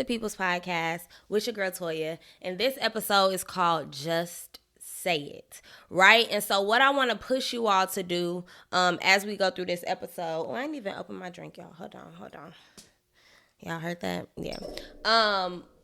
the People's Podcast with your girl Toya, and this episode is called Just Say It, right? And so what I want to push you all to do as we go through this episode, I ain't even opened my drink, y'all. Hold on. Y'all heard that? Yeah.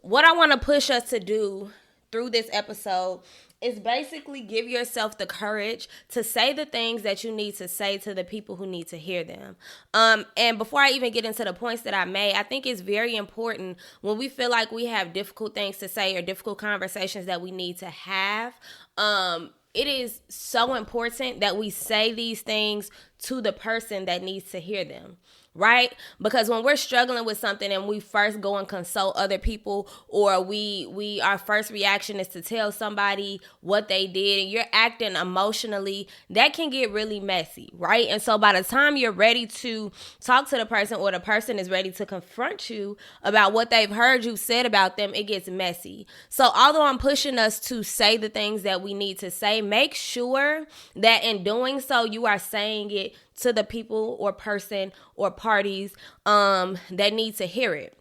What I want to push us to do through this episode is basically give yourself the courage to say the things that you need to say to the people who need to hear them. And before I even get into the points that I made, I think it's very important when we feel like we have difficult things to say or difficult conversations that we need to have. It is so important that we say these things to the person that needs to hear them. Right? Because when we're struggling with something and we first go and consult other people, or our first reaction is to tell somebody what they did and you're acting emotionally, that can get really messy, right? And so by the time you're ready to talk to the person, or the person is ready to confront you about what they've heard you said about them, it gets messy. So although I'm pushing us to say the things that we need to say, make sure that in doing so, you are saying it to the people or person or parties that need to hear it,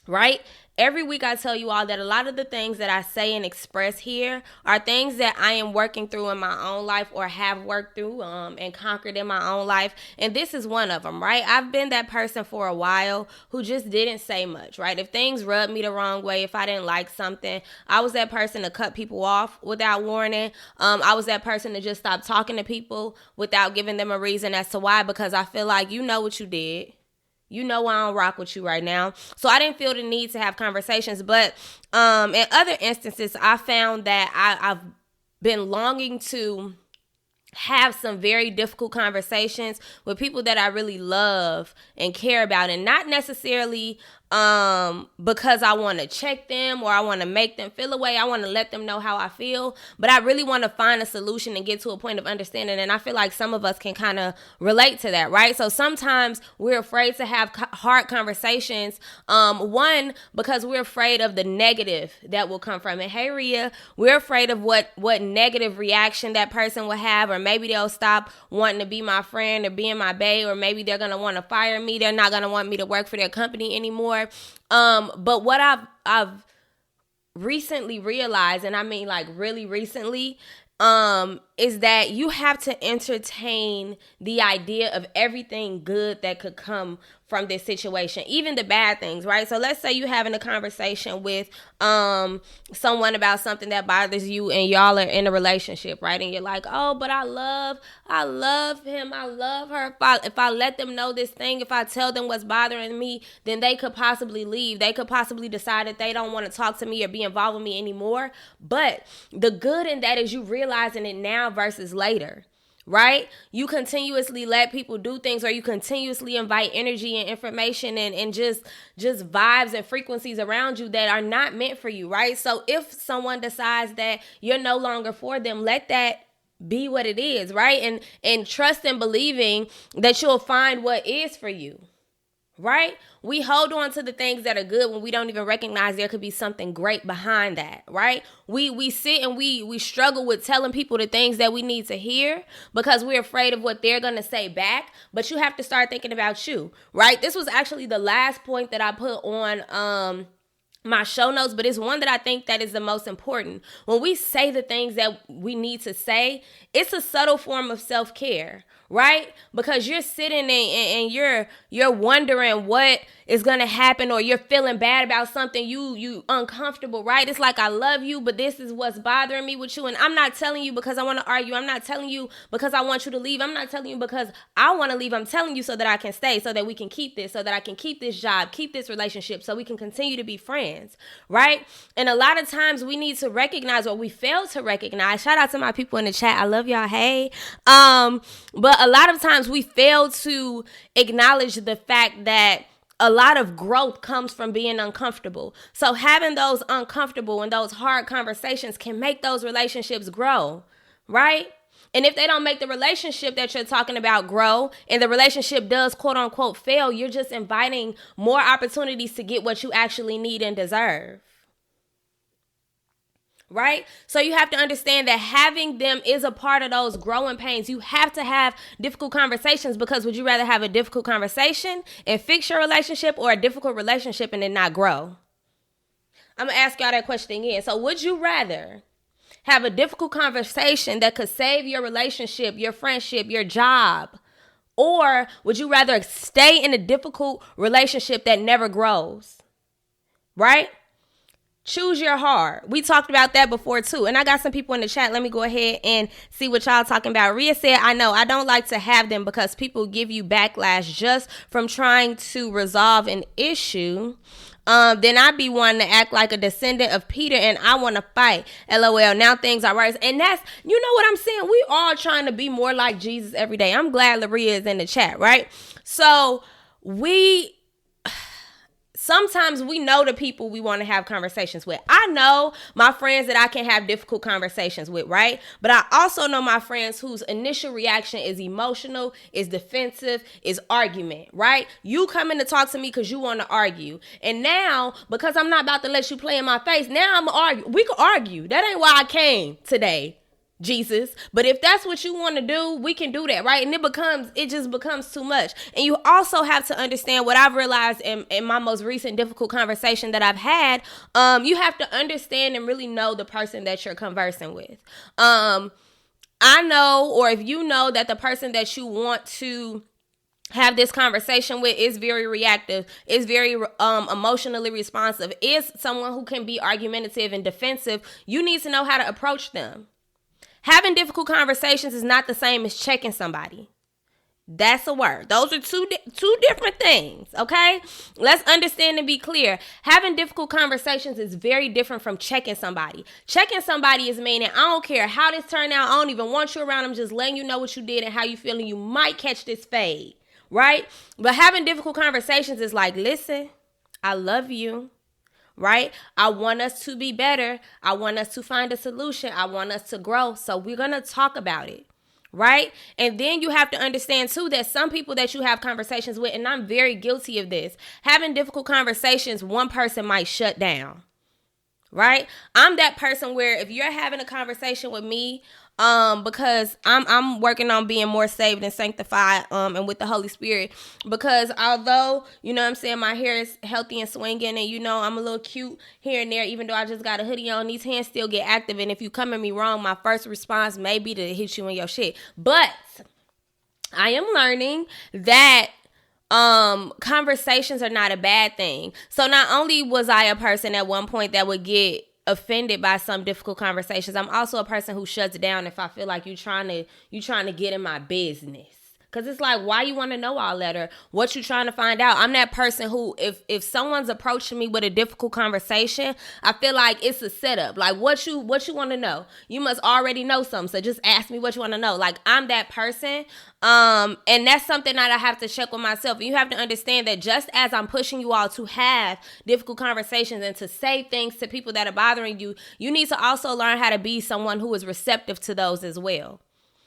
right? Every week I tell you all that a lot of the things that I say and express here are things that I am working through in my own life or have worked through and conquered in my own life. And this is one of them, right? I've been that person for a while who just didn't say much, right? If things rubbed me the wrong way, if I didn't like something, I was that person to cut people off without warning. I was that person to just stop talking to people without giving them a reason as to why, because I feel like you know what you did. You know I don't rock with you right now. So I didn't feel the need to have conversations. But in other instances, I found that I've been longing to have some very difficult conversations with people that I really love and care about. And not necessarily because I want to check them or I want to make them feel a way. I want to let them know how I feel. But I really want to find a solution and get to a point of understanding. And I feel like some of us can kind of relate to that, right? So sometimes we're afraid to have hard conversations. One, because we're afraid of the negative that will come from it. Hey, Rhea, we're afraid of what negative reaction that person will have, or maybe they'll stop wanting to be my friend or being my bae, or maybe they're going to want to fire me. They're not going to want me to work for their company anymore. But what I've recently realized, and I mean like really recently, is that you have to entertain the idea of everything good that could come from this situation, even the bad things, right? So let's say you're having a conversation with someone about something that bothers you, and y'all are in a relationship, right? And you're like, oh, but I love him, I love her. If I let them know this thing, if I tell them what's bothering me, then they could possibly leave. They could possibly decide that they don't want to talk to me or be involved with me anymore. But the good in that is you realizing it now versus later. Right? You continuously let people do things, or you continuously invite energy and information and just vibes and frequencies around you that are not meant for you, right? So if someone decides that you're no longer for them, let that be what it is, right? And trust and believing that you'll find what is for you. Right? We hold on to the things that are good when we don't even recognize there could be something great behind that, right? We sit and we struggle with telling people the things that we need to hear because we're afraid of what they're going to say back. But you have to start thinking about you, right? This was actually the last point that I put on my show notes, but it's one that I think that is the most important. When we say the things that we need to say, it's a subtle form of self-care, right? Because you're sitting and you're wondering what is going to happen, or you're feeling bad about something, you uncomfortable, right? It's like, I love you, but this is what's bothering me with you. And I'm not telling you because I want to argue. I'm not telling you because I want you to leave. I'm not telling you because I want to leave. I'm telling you so that I can stay, so that we can keep this, so that I can keep this job, keep this relationship, so we can continue to be friends, right? And a lot of times we need to recognize, or we fail to recognize. Shout out to my people in the chat. I love y'all. Hey. But a lot of times we fail to acknowledge the fact that a lot of growth comes from being uncomfortable. So having those uncomfortable and those hard conversations can make those relationships grow, right? And if they don't make the relationship that you're talking about grow, and the relationship does quote unquote fail, you're just inviting more opportunities to get what you actually need and deserve. Right? So you have to understand that having them is a part of those growing pains. You have to have difficult conversations, because would you rather have a difficult conversation and fix your relationship, or a difficult relationship and then not grow? I'm going to ask y'all that question again. So would you rather have a difficult conversation that could save your relationship, your friendship, your job? Or would you rather stay in a difficult relationship that never grows? Right? Choose your heart. We talked about that before too. And I got some people in the chat. Let me go ahead and see what y'all talking about. Rhea said, I know I don't like to have them because people give you backlash just from trying to resolve an issue. Then I'd be wanting to act like a descendant of Peter and I want to fight. LOL. Now things are worse. And that's, you know what I'm saying? We all trying to be more like Jesus every day. I'm glad Laria is in the chat, right? So sometimes we know the people we want to have conversations with. I know my friends that I can have difficult conversations with, right? But I also know my friends whose initial reaction is emotional, is defensive, is argument, right? You come in to talk to me because you want to argue. And now, because I'm not about to let you play in my face, now I'm argue. We can argue. That ain't why I came today, Jesus. But if that's what you want to do, we can do that, right? And it just becomes too much. And you also have to understand what I've realized in my most recent difficult conversation that I've had. You have to understand and really know the person that you're conversing with. I know, or if you know that the person that you want to have this conversation with is very reactive, is very emotionally responsive, is someone who can be argumentative and defensive, you need to know how to approach them. Having difficult conversations is not the same as checking somebody. That's a word. Those are two different things, okay? Let's understand and be clear. Having difficult conversations is very different from checking somebody. Checking somebody is meaning, I don't care how this turned out. I don't even want you around. I'm just letting you know what you did and how you feel, and you might catch this fade, right? But having difficult conversations is like, listen, I love you. Right? I want us to be better. I want us to find a solution. I want us to grow. So we're going to talk about it. Right? And then you have to understand too that some people that you have conversations with, and I'm very guilty of this, having difficult conversations, one person might shut down. Right? I'm that person where if you're having a conversation with me, because I'm working on being more saved and sanctified, and with the Holy Spirit, because although, you know what I'm saying, my hair is healthy and swinging, and you know, I'm a little cute here and there, even though I just got a hoodie on, these hands still get active. And if you come at me wrong, my first response may be to hit you in your shit. But I am learning that conversations are not a bad thing. So not only was I a person at one point that would get offended by some difficult conversations, I'm also a person who shuts down if I feel like you trying to get in my business. Cause it's like, why you want to know all that, or what you trying to find out? I'm that person who, if someone's approaching me with a difficult conversation, I feel like it's a setup. Like, what you want to know? You must already know something. So just ask me what you want to know. Like, I'm that person. And that's something that I have to check with myself. And you have to understand that just as I'm pushing you all to have difficult conversations and to say things to people that are bothering you, you need to also learn how to be someone who is receptive to those as well.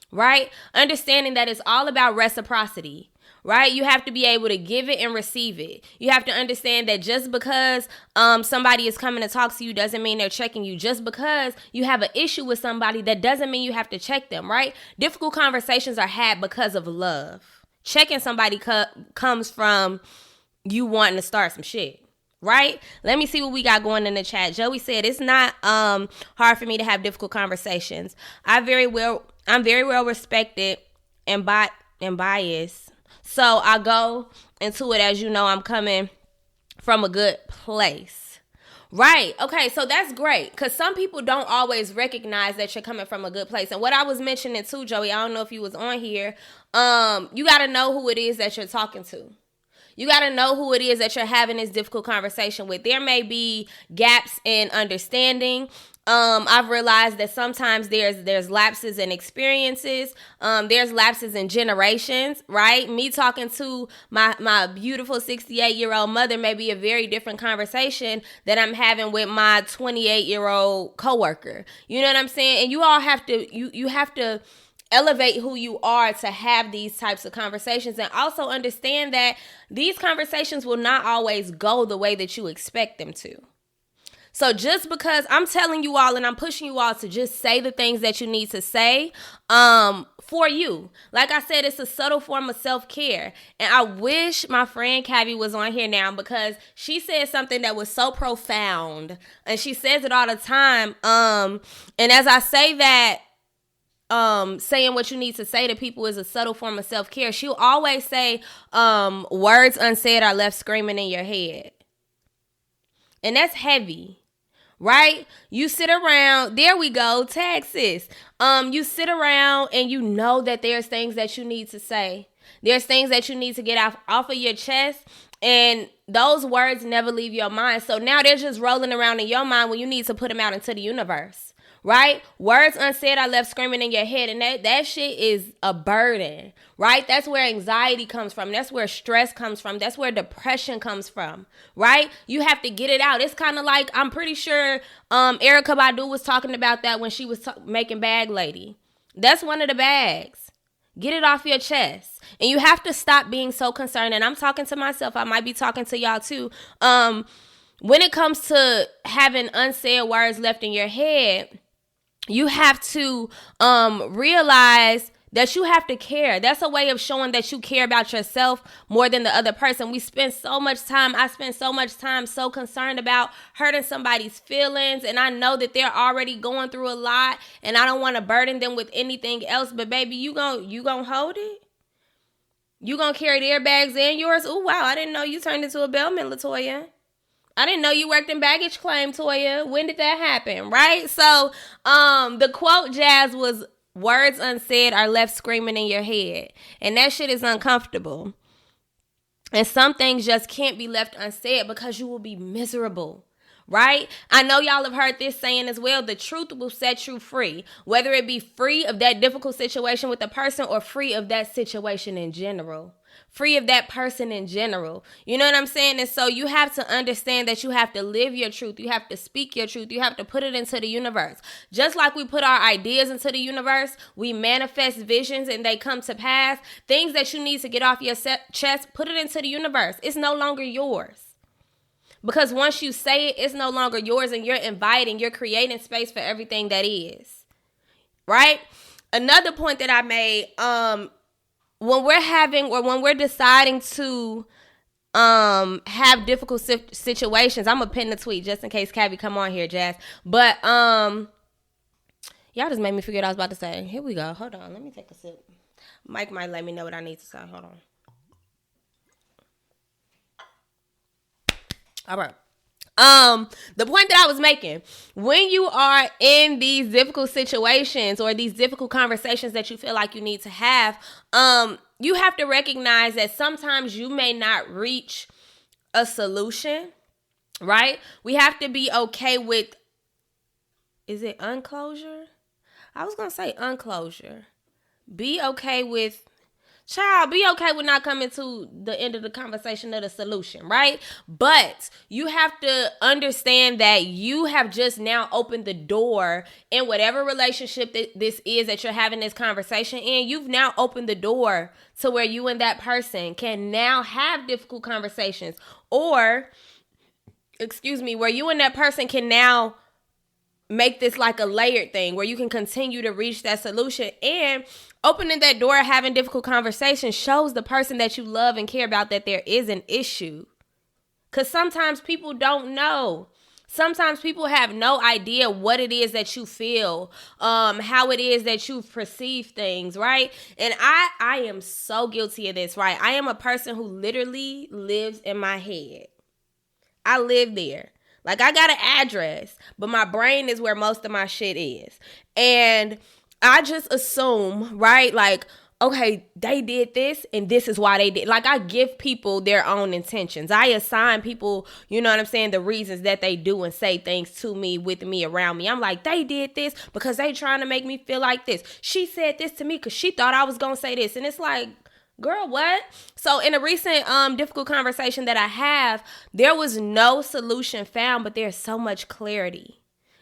Right? Understanding that it's all about reciprocity, right? You have to be able to give it and receive it. You have to understand that just because somebody is coming to talk to you doesn't mean they're checking you. Just because you have an issue with somebody, that doesn't mean you have to check them, right? Difficult conversations are had because of love. Checking somebody comes from you wanting to start some shit. Right? Let me see what we got going in the chat. Joey said, it's not hard for me to have difficult conversations. I'm very well respected and biased. So I go into it as, you know, I'm coming from a good place. Right. Okay. So that's great. Because some people don't always recognize that you're coming from a good place. And what I was mentioning too, Joey, I don't know if you was on here. You got to know who it is that you're talking to. You got to know who it is that you're having this difficult conversation with. There may be gaps in understanding. I've realized that sometimes there's lapses in experiences. There's lapses in generations, right? Me talking to my beautiful 68-year-old mother may be a very different conversation that I'm having with my 28-year-old coworker. You know what I'm saying? And you all have to, you have to elevate who you are to have these types of conversations, and also understand that these conversations will not always go the way that you expect them to. So just because I'm telling you all and I'm pushing you all to just say the things that you need to say, for you. Like I said, it's a subtle form of self-care. And I wish my friend Cavi was on here now, because she said something that was so profound. And she says it all the time. And as I say that, saying what you need to say to people is a subtle form of self-care, she'll always say, words unsaid are left screaming in your head. And that's heavy, right? You sit around, there we go, Texas. You sit around and you know that there's things that you need to say. There's things that you need to get off of your chest, and those words never leave your mind. So now they're just rolling around in your mind when you need to put them out into the universe. Right? Words unsaid are left screaming in your head, and that shit is a burden, right? That's where anxiety comes from. That's where stress comes from. That's where depression comes from, right? You have to get it out. It's kind of like, I'm pretty sure Erykah Badu was talking about that when she was making Bag Lady. That's one of the bags. Get it off your chest. And you have to stop being so concerned. And I'm talking to myself. I might be talking to y'all too. When it comes to having unsaid words left in your head, you have to realize that you have to care. That's a way of showing that you care about yourself more than the other person. I spend so much time so concerned about hurting somebody's feelings, and I know that they're already going through a lot, and I don't want to burden them with anything else. But baby, you gonna hold it? You gonna carry their bags and yours? Oh wow, I didn't know you turned into a bellman, LaToya. I didn't know you worked in baggage claim, Toya. When did that happen, right? So, the quote, Jazz, was, words unsaid are left screaming in your head. And that shit is uncomfortable. And some things just can't be left unsaid because you will be miserable, right? I know y'all have heard this saying as well: the truth will set you free. Whether it be free of that difficult situation with the person or free of that situation in general. Free of that person in general. You know what I'm saying? And so you have to understand that you have to live your truth. You have to speak your truth. You have to put it into the universe. Just like we put our ideas into the universe, we manifest visions and they come to pass. Things that you need to get off your chest, put it into the universe. It's no longer yours. Because once you say it, it's no longer yours, and you're creating space for everything that is. Right? Another point that I made, when we're deciding to have difficult situations, I'm gonna pin the tweet just in case Cavi come on here, Jazz. But y'all just made me forget what I was about to say. Here we go. Hold on, let me take a sip. Mike might let me know what I need to say. Hold on. All right. The point that I was making, when you are in these difficult situations or these difficult conversations that you feel like you need to have, you have to recognize that sometimes you may not reach a solution, right? We have to be okay with, is it unclosure? I was going to say unclosure. Be okay with, child, be okay with not coming to the end of the conversation of the solution, right? But you have to understand that you have just now opened the door in whatever relationship that this is that you're having this conversation in. You've now opened the door to where you and that person can now have difficult conversations, or, where you and that person can now make this like a layered thing where you can continue to reach that solution. And opening that door, having difficult conversations, shows the person that you love and care about that there is an issue. Because sometimes people don't know. Sometimes people have no idea what it is that you feel, how it is that you perceive things, right? And I am so guilty of this, right? I am a person who literally lives in my head. I live there. Like, I got an address, but my brain is where most of my shit is. And I just assume, right? Like, okay, they did this and this is why they did. Like, I give people their own intentions. I assign people, you know what I'm saying, the reasons that they do and say things to me, with me, around me. I'm like, they did this because they trying to make me feel like this. She said this to me because she thought I was going to say this. And it's like, girl, what? So in a recent difficult conversation that I have, there was no solution found, but there's so much clarity.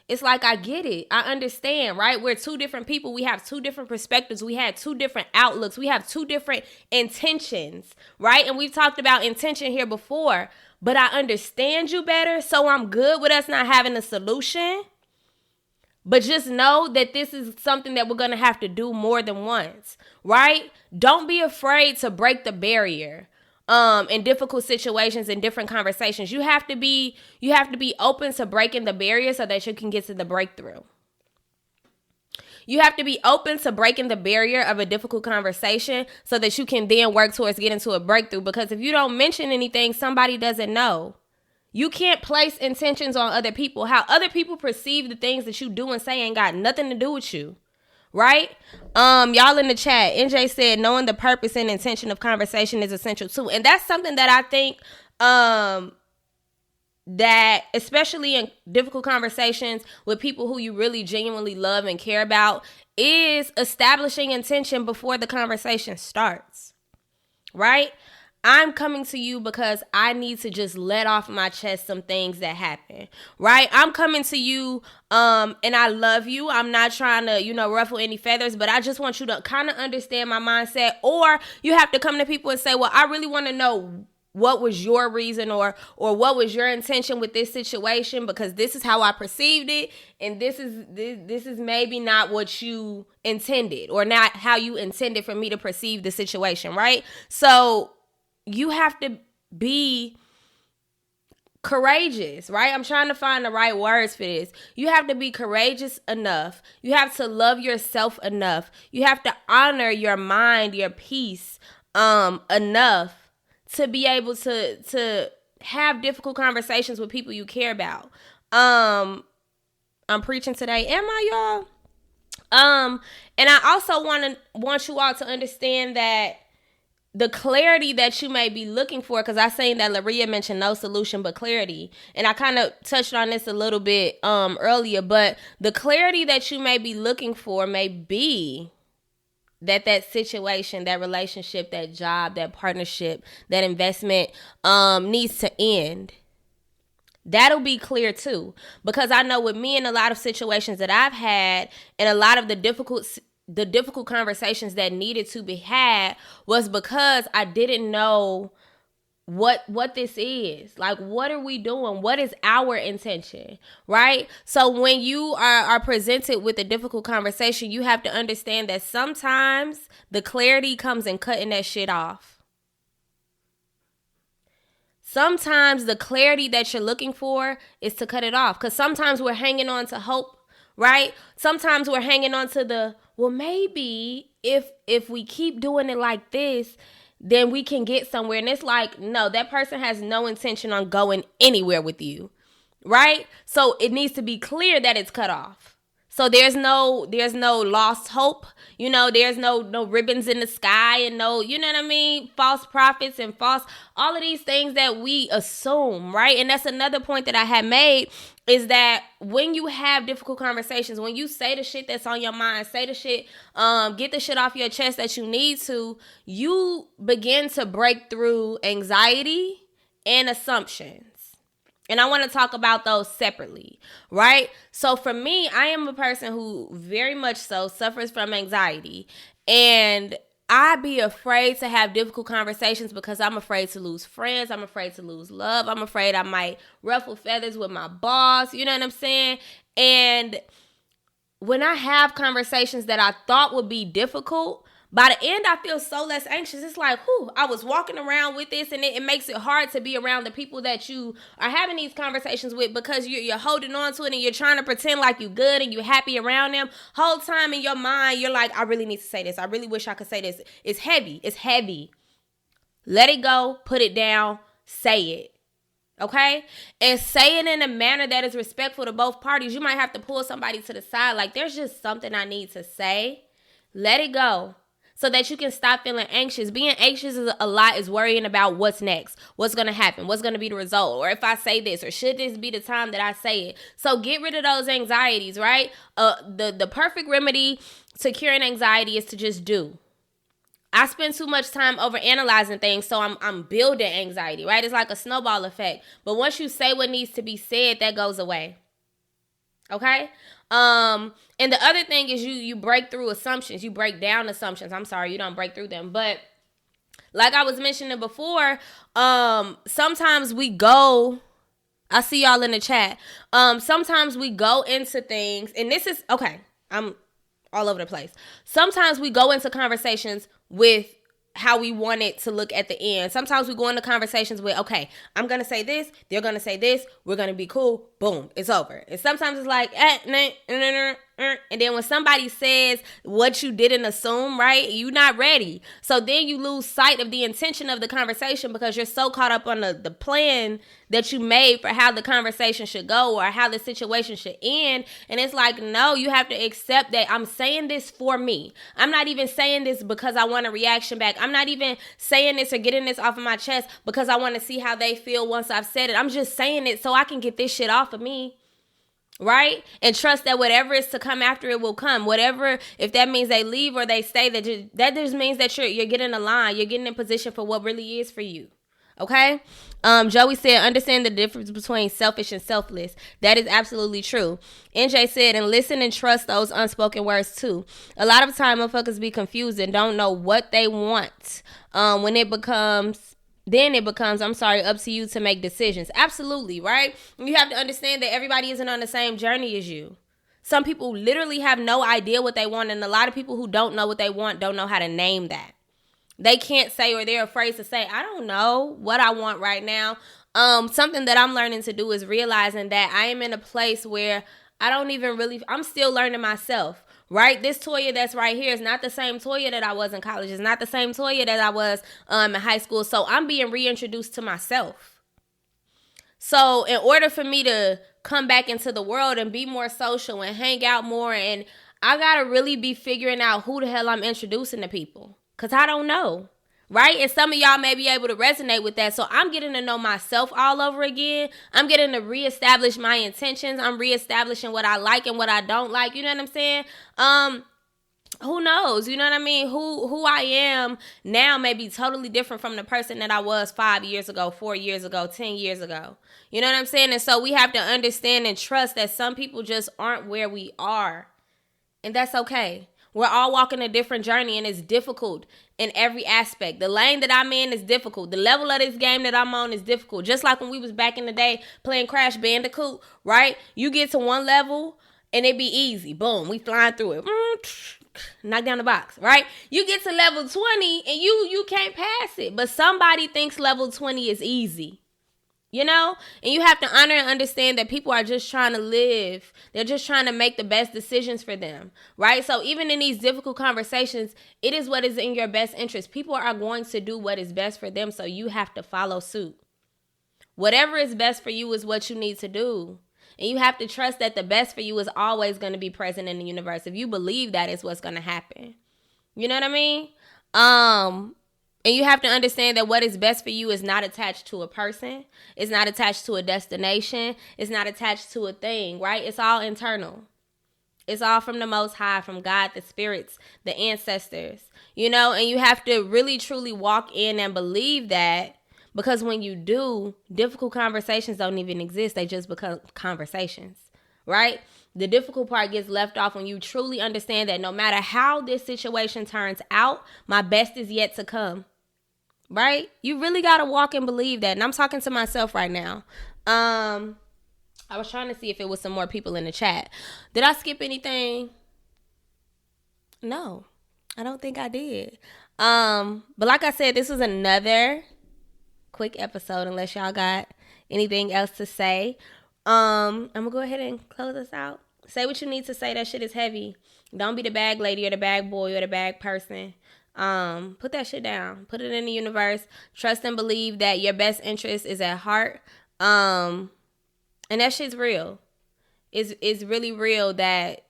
It's like, I get it. I understand, right? We're two different people. We have two different perspectives. We had two different outlooks. We have two different intentions, right? And we've talked about intention here before, but I understand you better, so I'm good with us not having a solution. But just know that this is something that we're going to have to do more than once, right? Don't be afraid to break the barrier in difficult situations and different conversations. You have to be open to breaking the barrier so that you can get to the breakthrough. You have to be open to breaking the barrier of a difficult conversation so that you can then work towards getting to a breakthrough. Because if you don't mention anything, somebody doesn't know. You can't place intentions on other people. How other people perceive the things that you do and say ain't got nothing to do with you. Right? Y'all in the chat, NJ said knowing the purpose and intention of conversation is essential too. And that's something that I think that especially in difficult conversations with people who you really genuinely love and care about is establishing intention before the conversation starts. Right? I'm coming to you because I need to just let off my chest some things that happen, right? I'm coming to you and I love you. I'm not trying to, ruffle any feathers, but I just want you to kind of understand my mindset. Or you have to come to people and say, well, I really want to know what was your reason or what was your intention with this situation, because this is how I perceived it, and this is maybe not what you intended or not how you intended for me to perceive the situation, right? So you have to be courageous, right? I'm trying to find the right words for this. You have to be courageous enough. You have to love yourself enough. You have to honor your mind, your peace, enough to be able to have difficult conversations with people you care about. I'm preaching today. Am I, y'all? And I also want you all to understand that the clarity that you may be looking for, because I seen that Laria mentioned no solution but clarity, and I kind of touched on this a little bit earlier, but the clarity that you may be looking for may be that situation, that relationship, that job, that partnership, that investment needs to end. That'll be clear too, because I know with me in a lot of situations that I've had and a lot of the difficult conversations that needed to be had was because I didn't know what this is. Like, what are we doing? What is our intention, right? So when you are presented with a difficult conversation, you have to understand that sometimes the clarity comes in cutting that shit off. Sometimes the clarity that you're looking for is to cut it off, because sometimes we're hanging on to hope, right? Sometimes we're hanging on to well, maybe if we keep doing it like this, then we can get somewhere. And it's like, no, that person has no intention on going anywhere with you, right? So it needs to be clear that it's cut off. So there's no lost hope, there's no ribbons in the sky and no, you know what I mean? False prophets and all of these things that we assume, right? And that's another point that I had made, is that when you have difficult conversations, when you say the shit that's on your mind, say the shit, get the shit off your chest that you need to, you begin to break through anxiety and assumptions. And I want to talk about those separately, right? So for me, I am a person who very much so suffers from anxiety. And I be afraid to have difficult conversations because I'm afraid to lose friends. I'm afraid to lose love. I'm afraid I might ruffle feathers with my boss. You know what I'm saying? And when I have conversations that I thought would be difficult, by the end, I feel so less anxious. It's like, I was walking around with this, and it makes it hard to be around the people that you are having these conversations with, because you're holding on to it and you're trying to pretend like you're good and you're happy around them. Whole time in your mind, you're like, I really need to say this. I really wish I could say this. It's heavy. It's heavy. Let it go. Put it down. Say it. Okay? And say it in a manner that is respectful to both parties. You might have to pull somebody to the side. Like, there's just something I need to say. Let it go. So that you can stop feeling anxious. Being anxious a lot is worrying about what's next, what's going to happen, what's going to be the result, or if I say this, or should this be the time that I say it. So get rid of those anxieties, right? The perfect remedy to curing anxiety is to just do. I spend too much time overanalyzing things, so I'm building anxiety, right? It's like a snowball effect. But once you say what needs to be said, that goes away. Okay? And the other thing is you break through assumptions. You break down assumptions. I'm sorry, you don't break through them. But like I was mentioning before, sometimes we go I see y'all in the chat. Sometimes we go into things, and this is, okay, I'm all over the place. Sometimes we go into conversations with how we want it to look at the end. Sometimes we go into conversations with, okay, I'm going to say this, they're going to say this, we're going to be cool, boom, it's over. And sometimes it's like, and then when somebody says what you didn't assume, right, you're not ready. So then you lose sight of the intention of the conversation because you're so caught up on the plan that you made for how the conversation should go or how the situation should end. And it's like, no, you have to accept that I'm saying this for me. I'm not even saying this because I want a reaction back. I'm not even saying this or getting this off of my chest because I want to see how they feel once I've said it. I'm just saying it so I can get this shit off of me. Right? And trust that whatever is to come after it will come. Whatever, if that means they leave or they stay, that just means that you're getting a line. You're getting in position for what really is for you. Okay? Joey said, understand the difference between selfish and selfless. That is absolutely true. NJ said, and listen and trust those unspoken words too. A lot of time motherfuckers be confused and don't know what they want. When it becomes, I'm sorry, up to you to make decisions. Absolutely, right? You have to understand that everybody isn't on the same journey as you. Some people literally have no idea what they want, and a lot of people who don't know what they want don't know how to name that. They can't say, or they're afraid to say, I don't know what I want right now. Something that I'm learning to do is realizing that I am in a place where I'm still learning myself. Right? This Toya that's right here is not the same Toya that I was in college. It's not the same Toya that I was in high school. So I'm being reintroduced to myself. So in order for me to come back into the world and be more social and hang out more, and I got to really be figuring out who the hell I'm introducing to people. Because I don't know. Right? And some of y'all may be able to resonate with that. So I'm getting to know myself all over again. I'm getting to reestablish my intentions. I'm reestablishing what I like and what I don't like. You know what I'm saying? Who knows? You know what I mean? Who I am now may be totally different from the person that I was 5 years ago, 4 years ago, 10 years ago. You know what I'm saying? And so we have to understand and trust that some people just aren't where we are. And that's okay. We're all walking a different journey, and it's difficult in every aspect. The lane that I'm in is difficult. The level of this game that I'm on is difficult. Just like when we was back in the day playing Crash Bandicoot, right? You get to one level, and it be easy. Boom, we flying through it. Knock down the box, right? You get to level 20, and you can't pass it. But somebody thinks level 20 is easy. You know? And you have to honor and understand that people are just trying to live. They're just trying to make the best decisions for them, right? So even in these difficult conversations, it is what is in your best interest. People are going to do what is best for them, so you have to follow suit. Whatever is best for you is what you need to do. And you have to trust that the best for you is always going to be present in the universe. If you believe that is what's going to happen. You know what I mean? And you have to understand that what is best for you is not attached to a person. It's not attached to a destination. It's not attached to a thing, right? It's all internal. It's all from the Most High, from God, the spirits, the ancestors, you know? And you have to really, truly walk in and believe that, because when you do, difficult conversations don't even exist. They just become conversations, right? The difficult part gets left off when you truly understand that no matter how this situation turns out, my best is yet to come. Right? You really got to walk and believe that. And I'm talking to myself right now. I was trying to see if it was some more people in the chat. Did I skip anything? No, I don't think I did. But like I said, this was another quick episode unless y'all got anything else to say. I'm going to go ahead and close us out. Say what you need to say. That shit is heavy. Don't be the bag lady or the bag boy or the bag person. Put that shit down. Put it in the universe. Trust and believe that your best interest is at heart. And that shit's real. It's really real that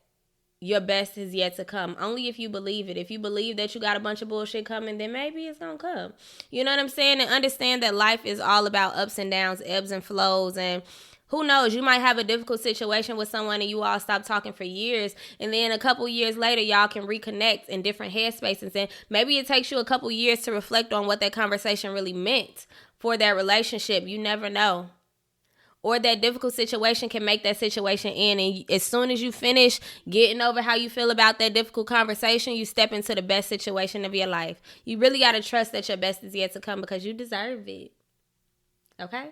your best is yet to come. Only if you believe it. If you believe that you got a bunch of bullshit coming, then maybe it's gonna come. You know what I'm saying? And understand that life is all about ups and downs, ebbs and flows, and who knows, you might have a difficult situation with someone and you all stop talking for years, and then a couple years later, y'all can reconnect in different headspaces, and maybe it takes you a couple years to reflect on what that conversation really meant for that relationship. You never know. Or that difficult situation can make that situation end, and as soon as you finish getting over how you feel about that difficult conversation, you step into the best situation of your life. You really got to trust that your best is yet to come because you deserve it. Okay?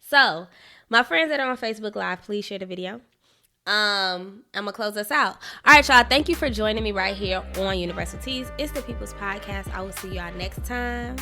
So, my friends that are on Facebook Live, please share the video. I'm gonna close us out. All right, y'all. Thank you for joining me right here on Universal Teas. It's the People's Podcast. I will see y'all next time.